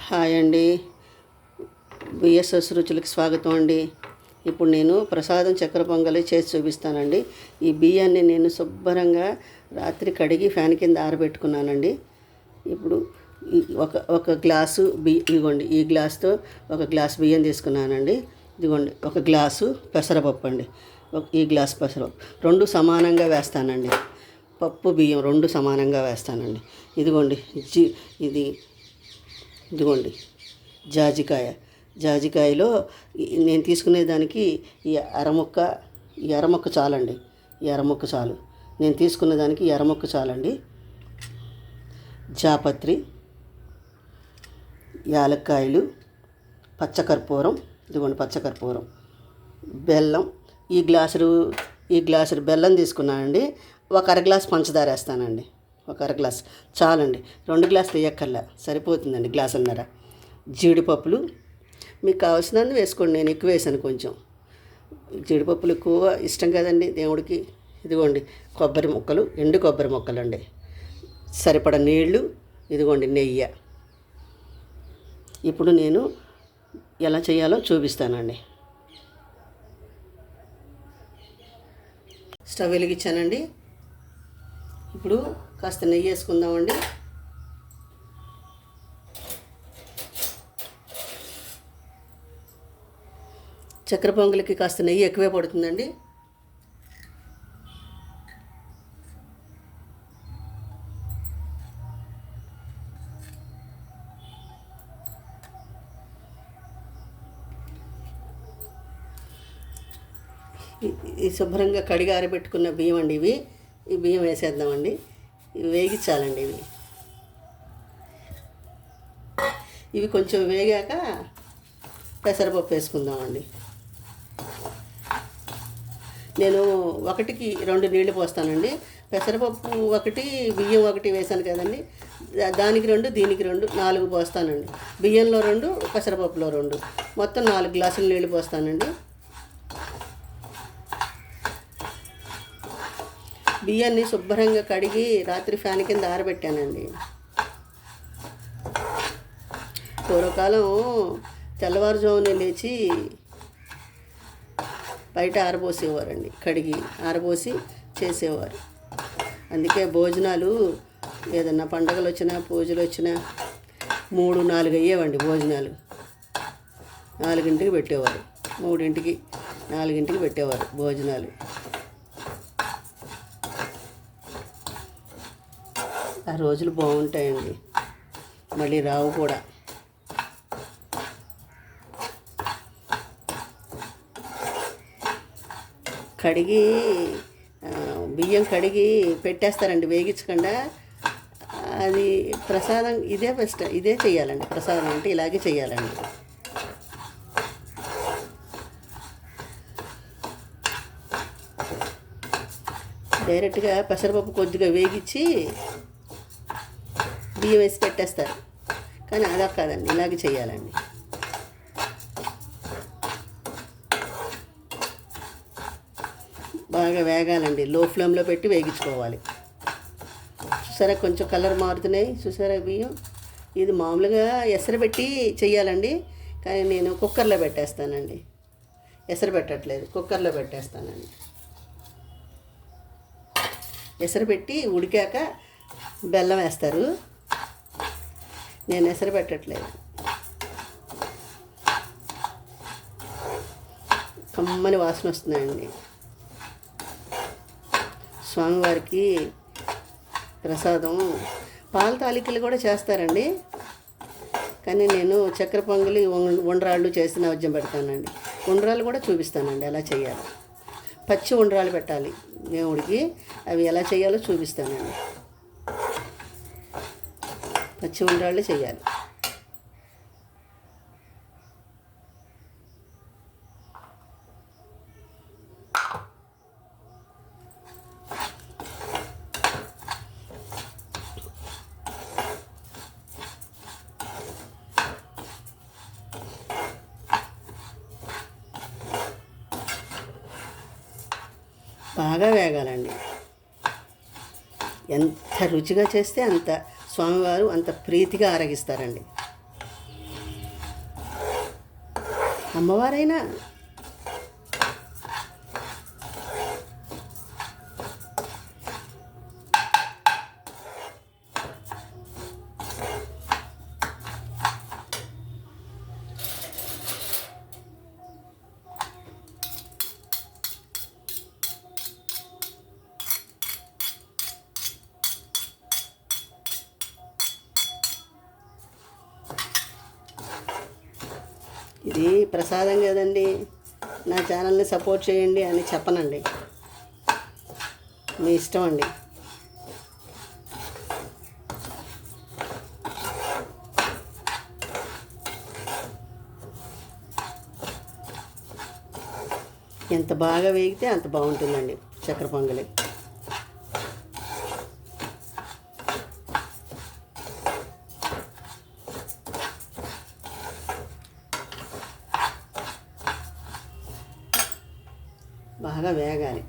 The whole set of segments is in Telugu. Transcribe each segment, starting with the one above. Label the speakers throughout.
Speaker 1: హాయ్ అండి. బిఎస్ఎస్ రుచులకు స్వాగతం అండి. ఇప్పుడు నేను ప్రసాదం చక్కెర పొంగలి చేసి చూపిస్తానండి. ఈ బియ్యాన్ని నేను శుభ్రంగా రాత్రి కడిగి ఫ్యాన్ కింద ఆరబెట్టుకున్నానండి. ఇప్పుడు ఒక గ్లాసు ఇదిగోండి, ఈ గ్లాస్తో ఒక గ్లాస్ బియ్యం తీసుకున్నానండి. ఇదిగోండి ఒక గ్లాసు పెసరపప్పు అండి. ఈ గ్లాస్ పెసరపప్పు రెండు సమానంగా వేస్తానండి. పప్పు బియ్యం రెండు సమానంగా వేస్తానండి. ఇదిగోండి ఇదిగోండి జాజికాయలో నేను తీసుకునే దానికి ఈ అరముక్క చాలండి. ఈ అరముక్క చాలు. నేను తీసుకున్న దానికి ఈ అరముక్క చాలండి. జాపత్రి, యాలక్కాయలు, పచ్చకర్పూరం, ఇదిగోండి పచ్చకర్పూరం, బెల్లం. ఈ గ్లాసుడు బెల్లం తీసుకున్నానండి. ఒక అర గ్లాస్ పంచదార వేస్తానండి. ఒక అర గ్లాస్ చాలండి. 2 గ్లాసులు వేయక్కర్లా, సరిపోతుందండి గ్లాసున్నర. జీడిపప్పులు మీకు కావాల్సినన్ని వేసుకోండి. నేను ఎక్కువ వేసాను కొంచెం. జీడిపప్పులు ఎక్కువ ఇష్టం కదండి దేవుడికి. ఇదిగోండి కొబ్బరి ముక్కలు, ఎండు కొబ్బరి ముక్కలు అండి. సరిపడ నీళ్ళు, ఇదిగోండి నెయ్యి. ఇప్పుడు నేను ఎలా చేయాలో చూపిస్తానండి. స్టవ్ వెలిగించానండి. ఇప్పుడు కాస్త నెయ్యి వేసుకుందామండి. చక్కెర పొంగలికి కాస్త నెయ్యి ఎక్కువే పడుతుందండి. ఈ శుభ్రంగా కడిగి ఆరబెట్టుకున్న బియ్యం అండి ఇవి. ఈ బియ్యం వేసేద్దామండి. ఇవి వేగించాలండి. ఇవి కొంచెం వేగాక పెసరపప్పు వేసుకుందామండి. నేను 1కి 2 నీళ్లు పోస్తానండి. పెసరపప్పు 1, బియ్యం 1 వేసాను కదండి. దానికి 2, దీనికి 2, 4 పోస్తానండి. బియ్యంలో 2, పెసరపప్పులో 2, మొత్తం 4 గ్లాసులు నీళ్లు పోస్తానండి. బియ్యాన్ని శుభ్రంగా కడిగి రాత్రి ఫ్యాన్ కింద ఆరబెట్టానండి. పూర్వకాలం తెల్లవారుజామునే లేచి బయట ఆరబోసేవారండి. కడిగి ఆరబోసి చేసేవారు. అందుకే భోజనాలు ఏదన్నా పండగలు వచ్చినా, పూజలు వచ్చినా 3, 4 అయ్యేవండి భోజనాలు. 4ంటికి పెట్టేవారు, 3ంటికి, 4ంటికి పెట్టేవారు భోజనాలు. ఆ రోజులు బాగుంటాయండి, మళ్ళీ రావు కూడా. కడిగి బియ్యం కడిగి పెట్టేస్తారండి వేగించకుండా. అది ప్రసాదం ఇదే బెస్ట్. ఇదే చేయాలండి ప్రసాదం అంటే, ఇలాగే చేయాలండి. డైరెక్ట్గా పెసరపప్పు కొద్దిగా వేగించి బియ్యం వేసి పెట్టేస్తారు. కానీ అలా కాదండి, ఇలాగే చేయాలండి. బాగా వేగాలండి. లో ఫ్లేమ్లో పెట్టి వేగించుకోవాలి. చూసారా కొంచెం కలర్ మారుతున్నాయి, చూసారా బియ్యం. ఇది మామూలుగా ఎసరు పెట్టి చెయ్యాలండి, కానీ నేను కుక్కర్లో పెట్టేస్తానండి. ఎసరు పెట్టట్లేదు, కుక్కర్లో పెట్టేస్తానండి. ఎసరు పెట్టి ఉడికాక బెల్లం వేస్తారు. నేను ఎసరు పెట్టట్లేదు. కమ్మని వాసన వస్తున్నాయండి. స్వామివారికి ప్రసాదం పాల తాలికలు కూడా చేస్తారండి. కానీ నేను చక్కెర పొంగలి ఉండ్రాళ్ళు చేసి నైవేద్యం పెడతానండి. ఉండ్రాళ్ళు కూడా చూపిస్తానండి ఎలా చేయాలి. పచ్చి ఉండ్రాళ్ళు పెట్టాలి దేవుడికి. అవి ఎలా చేయాలో చూపిస్తానండి. పచ్చి ఉండ్రాళ్ళు చేయాలి. బాగా వేగాలండి. ఎంత రుచిగా చేస్తే అంత స్వామివారు అంత ప్రీతిగా ఆరగిస్తారండి. అమ్మవారైనా. ఇది ప్రసాదం కదండి, నా ఛానల్ని సపోర్ట్ చేయండి అని చెప్పనండి, మీ ఇష్టం అండి. ఎంత బాగా వేగితే అంత బాగుంటుందండి చక్కెర పొంగలి. బాగా వేగాలి.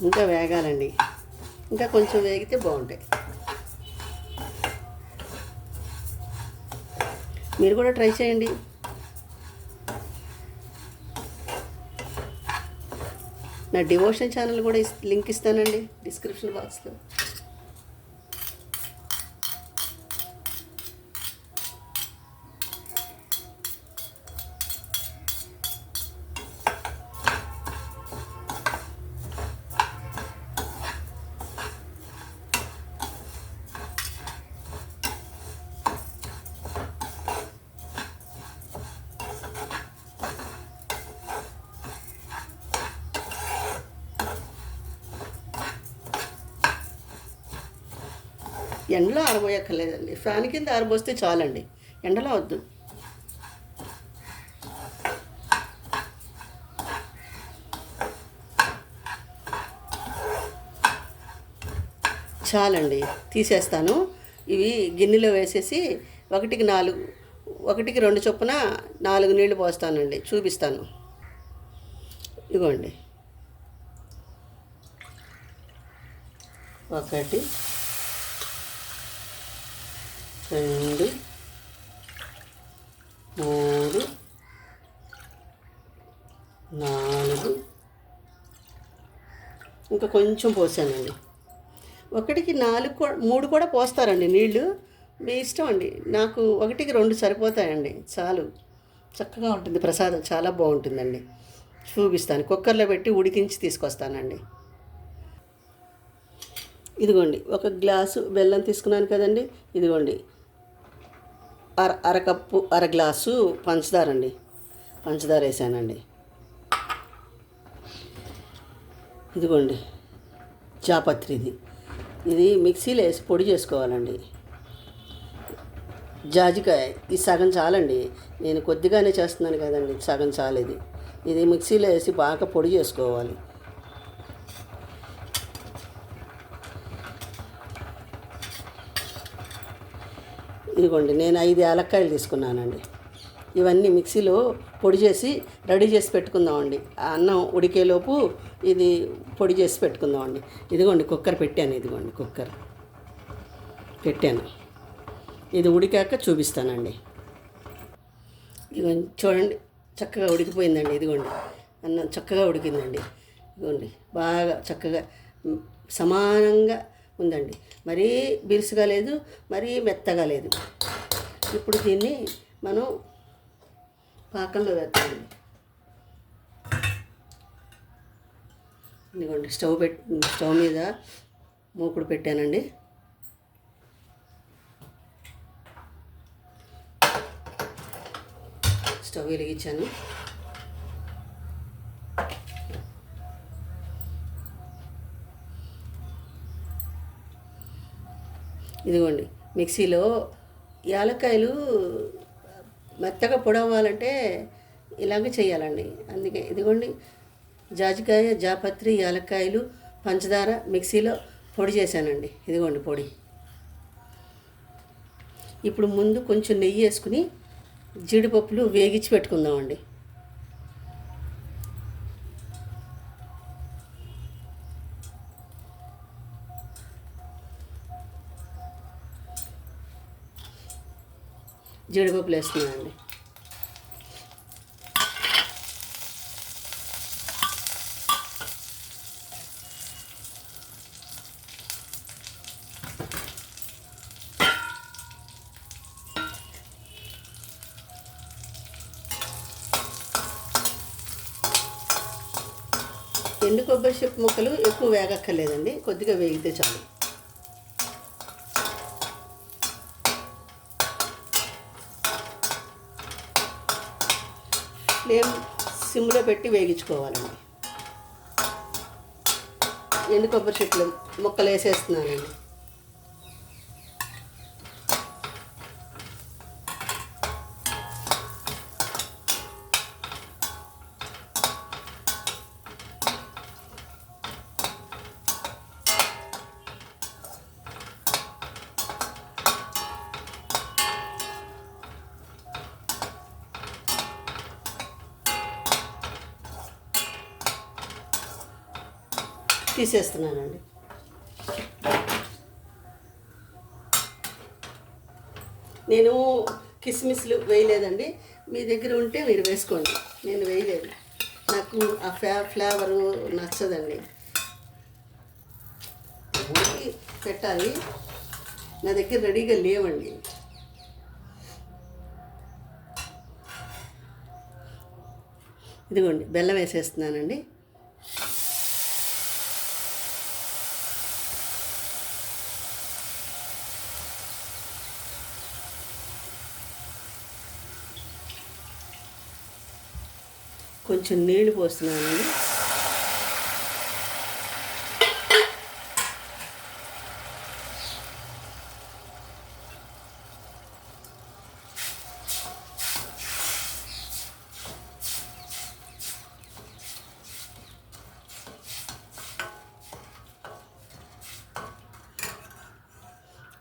Speaker 1: ఇంకా వేగాలండి, ఇంకా కొంచెం వేగితే బాగుంటాయి. మీరు కూడా ట్రై చేయండి. నా డివోషన్ ఛానల్ కూడా లింక్ ఇస్తానండి డిస్క్రిప్షన్ బాక్స్లో. ఎండలో ఆరబోయక్కర్లేదండి, ఫ్యాన్ కింద ఆరబోస్తే చాలండి, ఎండలో వద్దు. చాలండి, తీసేస్తాను. ఇవి గిన్నెలో వేసేసి 1కి 2 చొప్పున 4 నీళ్లు పోస్తానండి, చూపిస్తాను. ఇగోండి, 1 2 3 4 ఇంకా కొంచెం పోసానండి. 1కి 3 కూడా పోస్తారండి నీళ్ళు, మీ ఇష్టం అండి. నాకు 1కి 2 సరిపోతాయండి, చాలు. చక్కగా ఉంటుంది ప్రసాదం, చాలా బాగుంటుందండి. చూపిస్తాను, కుక్కర్లో పెట్టి ఉడికించి తీసుకొస్తానండి. ఇదిగోండి, 1 గ్లాసు బెల్లం తీసుకున్నాను కదండి. ఇదిగోండి, అరకప్పు 1/2 గ్లాసు పంచదార అండి, పంచదార వేసానండి. ఇదిగోండి జాపత్రి, ఇది మిక్సీలో వేసి పొడి చేసుకోవాలండి. జాజికాయ, ఇది సగం చాలండి, నేను కొద్దిగానే చేస్తున్నాను కదండి, సగం చాలు. ఇది మిక్సీలో వేసి బాగా పొడి చేసుకోవాలి. ఇదిగోండి, నేను 5 యాలక్కాయలు తీసుకున్నానండి. ఇవన్నీ మిక్సీలో పొడి చేసి రెడీ చేసి పెట్టుకుందామండి. ఆ అన్నం ఉడికేలోపు ఇది పొడి చేసి పెట్టుకుందామండి. ఇదిగోండి కుక్కర్ పెట్టాను, ఇదిగోండి కుక్కర్ పెట్టాను. ఇది ఉడికాక చూపిస్తానండి. ఇదిగోండి చూడండి, చక్కగా ఉడికిపోయిందండి. ఇదిగోండి అన్నం చక్కగా ఉడికిందండి. ఇదిగోండి బాగా చక్కగా సమానంగా ఉందండి, మరీ బిరుసుగా లేదు, మరీ మెత్తగా లేదు. ఇప్పుడు దీన్ని మనం పాకంలో వేద్దామండి. ఇదిగోండి స్టవ్ మీద మూకుడు పెట్టానండి. స్టవ్ వెలిగించాను. ఇదిగోండి మిక్సీలో యాలక్కాయలు మెత్తగా పొడవాలంటే ఇలాగ చేయాలండి. అందుకే ఇదిగోండి జాజికాయ, జాపత్రి, యాలక్కాయలు, పంచదార మిక్సీలో పొడి చేశానండి. ఇదిగోండి పొడి. ఇప్పుడు ముందు కొంచెం నెయ్యి వేసుకుని జీడిపప్పులు వేగించి పెట్టుకుందామండి. జీడిపప్పులు వేస్తున్నానండి. ఎండు కొబ్బరి చెప్పు ముక్కలు ఎక్కువ వేగక్కర్లేదండి, కొద్దిగా వేగితే చాలు. ఫ్లేమ్ సిమ్లో పెట్టి వేగించుకోవాలండి. ఎండు కొబ్బరి చెట్లు ముక్కలు వేసేస్తున్నానండి. తీసేస్తున్నానండి. నేను కిస్మిస్లు వేయలేదండి, మీ దగ్గర ఉంటే మీరు వేసుకోండి. నేను వేయలేదు, నాకు ఆ ఫ్లేవరు నచ్చదండి. పెట్టాలి, నా దగ్గర రెడీగా లేవండి. ఇదిగోండి బెల్లం వేసేస్తున్నానండి. కొంచెం నీళ్లు పోస్తున్నానండి.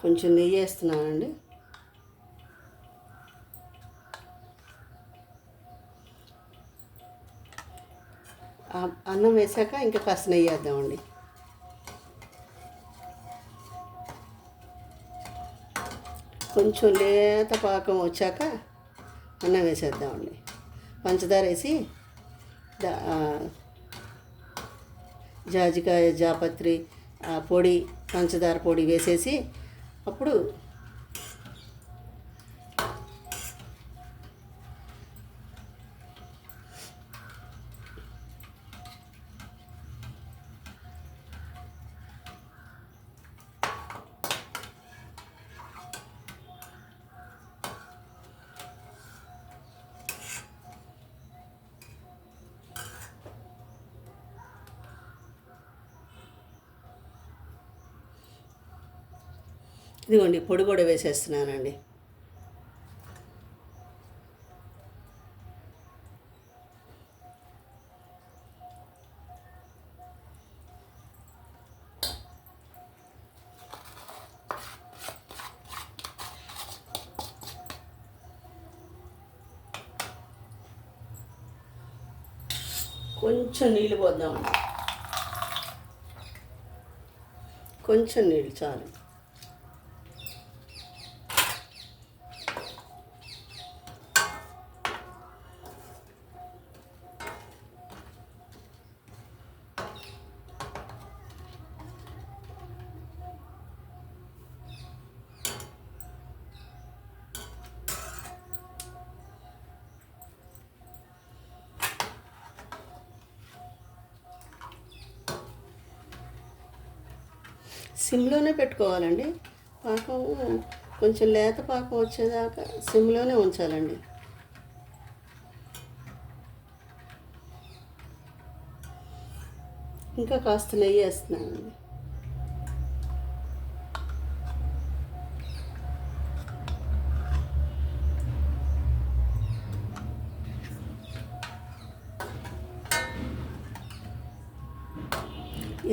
Speaker 1: కొంచెం నెయ్యి వేస్తున్నానండి. అన్నం వేసాక ఇంకా కాస్త నెయ్యి వేద్దామండి. కొంచెం లేత పాకం వచ్చాక అన్నం వేసేద్దామండి. పంచదార వేసి జాజికాయ, జాపత్రి పొడి, పంచదార పొడి వేసేసి అప్పుడు ఇదిగోండి పొడి కూడా వేసేస్తున్నానండి. కొంచెం నీళ్ళు పోద్దామండి, కొంచెం నీళ్ళు చాలు. సిమ్లోనే పెట్టుకోవాలండి. పాకం కొంచెం లేత పాకం వచ్చేదాకా సిమ్లోనే ఉంచాలండి. ఇంకా కాస్త నెయ్యి వేస్తున్నానండి.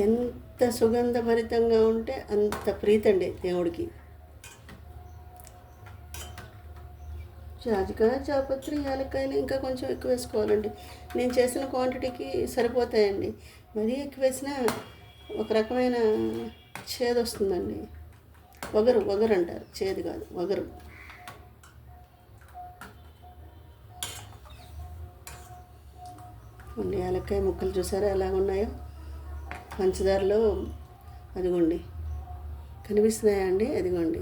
Speaker 1: ఎంత సుగంధభరితంగా ఉంటే అంత ప్రీతండి దేవుడికి. జాజికాయ, జాపత్రి, యాలక్కాయలు ఇంకా కొంచెం ఎక్కువ వేసుకోవాలండి. నేను చేసిన క్వాంటిటీకి సరిపోతాయండి. మరీ ఎక్కువ వేసినా ఒక రకమైన చేదు వస్తుందండి. వగరు అంటారు, చేదు కాదు, వగరు. యాలక్కాయ ముక్కలు చూసారా ఎలా ఉన్నాయో పంచదారలో. అదిగోండి, కనిపిస్తున్నాయా అండి? అదిగోండి.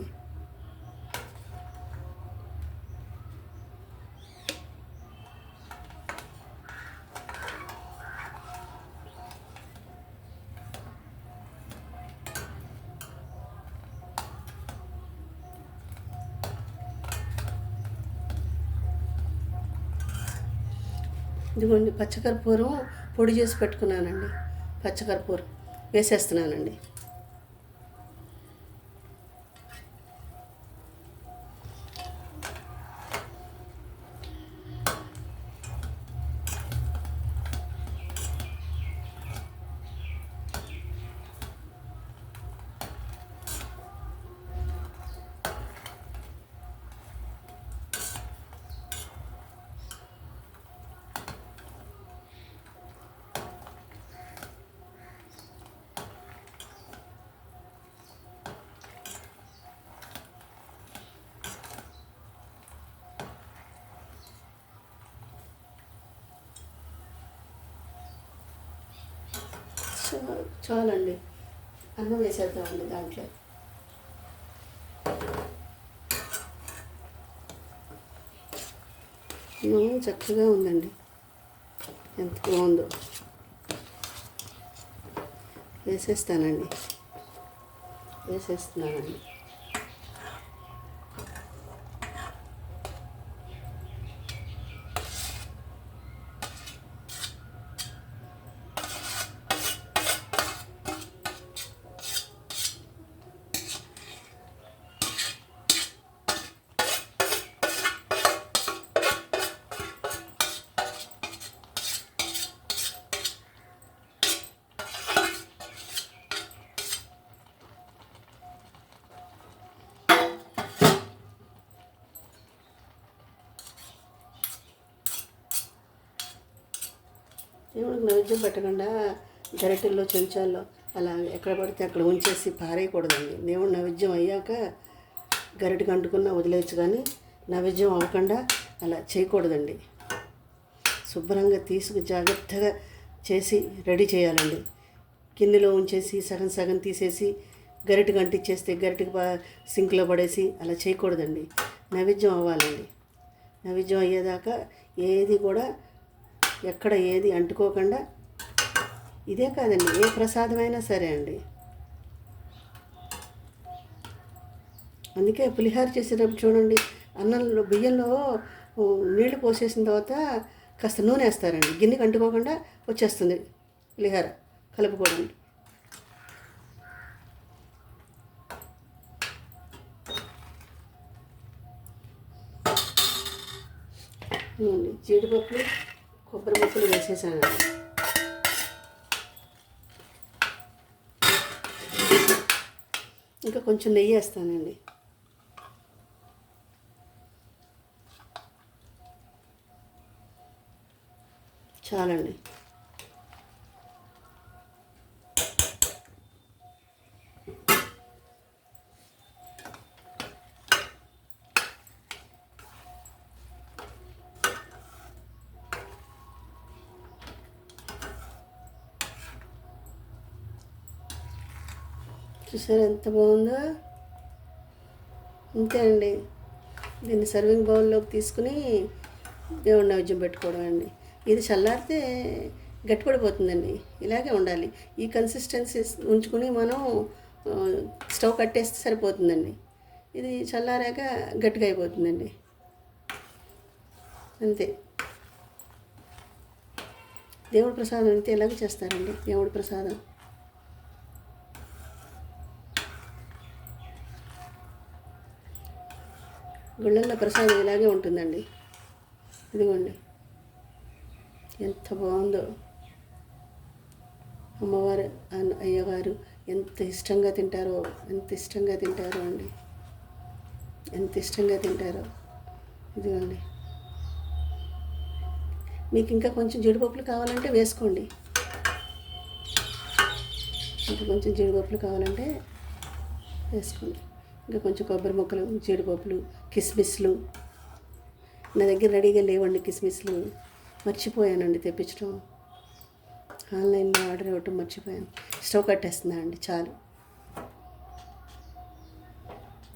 Speaker 1: ఇదిగోండి, పచ్చకర్పూరం పొడి చేసి పెట్టుకున్నానండి. పచ్చకర్పూరం వేసేస్తున్నానండి. చాలండి, అన్నం వేసేద్దామండి దాంట్లో. అన్నం చక్కగా ఉందండి, ఎంత బాగుందో. వేసేస్తున్నానండి. దేవుడికి నైవేద్యం పెట్టకుండా గరిటెల్లో, చెంచాల్లో అలా ఎక్కడ పడితే అక్కడ ఉంచేసి పారేయకూడదండి. దేవుడు నైవేద్యం అయ్యాక గరిటెకి అంటుకున్నా వదిలేయచ్చు, కానీ నైవేద్యం అవ్వకుండా అలా చేయకూడదండి. శుభ్రంగా తీసుకు జాగ్రత్తగా చేసి రెడీ చేయాలండి. గిన్నెలో ఉంచేసి సగం సగం తీసేసి గరిటెకి అంటించేస్తే గరిటెకి సింక్లో పడేసి అలా చేయకూడదండి. నైవేద్యం అవ్వాలండి. నైవేద్యం అయ్యేదాకా ఏది కూడా ఎక్కడ ఏది అంటుకోకుండా, ఇదే కాదండి ఏ ప్రసాదమైనా సరే అండి. అందుకే పులిహార చేసేటప్పుడు చూడండి, అన్నంలో బియ్యంలో నీళ్లు పోసేసిన తర్వాత కాస్త నూనె వేస్తారండి. గిన్నెకి అంటుకోకుండా వచ్చేస్తుంది పులిహార కలుపుకోవడానికి. జీడిపప్పు, కొబ్బరి ముక్కలు వేసేసానండి. ఇంకా కొంచెం నెయ్యి వేస్తానండి. చాలండి. చూసారా ఎంత బాగుందో? అంతే అండి. దీన్ని సర్వింగ్ బౌల్లోకి తీసుకుని దేవుడి నైవేద్యం పెట్టుకోవడం అండి. ఇది చల్లారితే గట్టిపడిపోతుందండి. ఇలాగే ఉండాలి. ఈ కన్సిస్టెన్సీ ఉంచుకుని మనం స్టవ్ కట్టేస్తే సరిపోతుందండి. ఇది చల్లారాక గట్టిగా అయిపోతుందండి. అంతే. దేవుడి ప్రసాదం అంతే ఇలాగే చేస్తారండి. దేవుడి ప్రసాదం గుళ్ళల్లో ప్రసాదం ఇలాగే ఉంటుందండి. ఇదిగోండి ఎంత బాగుందో. అమ్మవారు అయ్యగారు ఎంత ఇష్టంగా తింటారో అండి, ఎంత ఇష్టంగా తింటారో. ఇదిగోండి, మీకు ఇంకా కొంచెం జీడిపప్పులు కావాలంటే వేసుకోండి, ఇంకా కొంచెం జీడిపప్పులు కావాలంటే వేసుకోండి. ఇంకా కొంచెం కొబ్బరి ముక్కలు, జీడిపప్పులు, కిస్మిస్లు. నా దగ్గర రెడీగా లేవండి కిస్మిస్లు, మర్చిపోయానండి తెప్పించడం. ఆన్లైన్లో ఆర్డర్ ఇవ్వటం మర్చిపోయాను. స్టవ్ కట్టేస్తున్నా అండి, చాలు.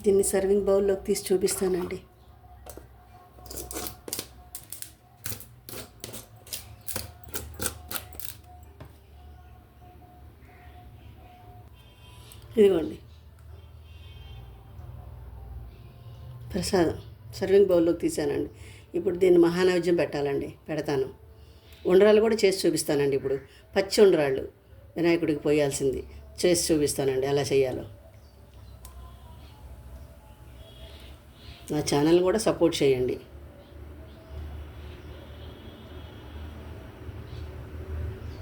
Speaker 1: దీన్ని సర్వింగ్ బౌల్లోకి తీసి చూపిస్తానండి. ఇదిగోండి ప్రసాదం సర్వింగ్ బౌల్లోకి తీసానండి. ఇప్పుడు దీన్ని మహానైవేద్యం పెడతాను. ఉండ్రాళ్ళు కూడా చేసి చూపిస్తానండి. ఇప్పుడు పచ్చి ఉండ్రాళ్ళు వినాయకుడికి పోయాల్సింది చేసి చూపిస్తానండి ఎలా చేయాలో. నా ఛానల్ కూడా సపోర్ట్ చేయండి.